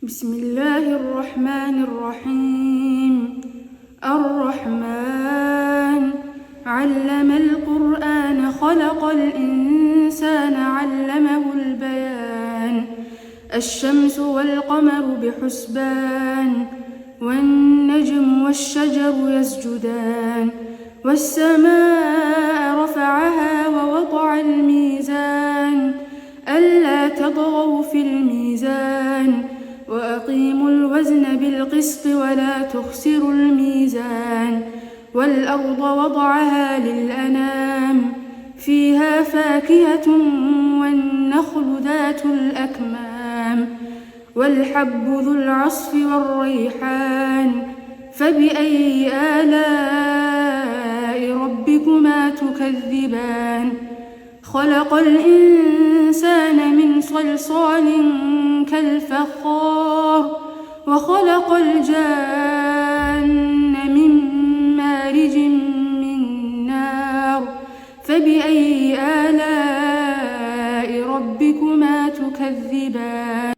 بسم الله الرحمن الرحيم. الرحمن علم القرآن خلق الإنسان علمه البيان. الشمس والقمر بحسبان والنجم والشجر يسجدان والسماء رفعها ووضع الميزان ألا تطغوا في الميزان وأقيموا الوزن بالقسط ولا تخسروا الميزان. والأرض وضعها للأنام فيها فاكهة والنخل ذات الأكمام والحب ذو العصف والريحان فبأي آلاء ربكما تكذبان. خلق الإنسان من صلصال كالفخار وخلق الجان من مارج من نار فبأي آلاء ربكما تكذبان.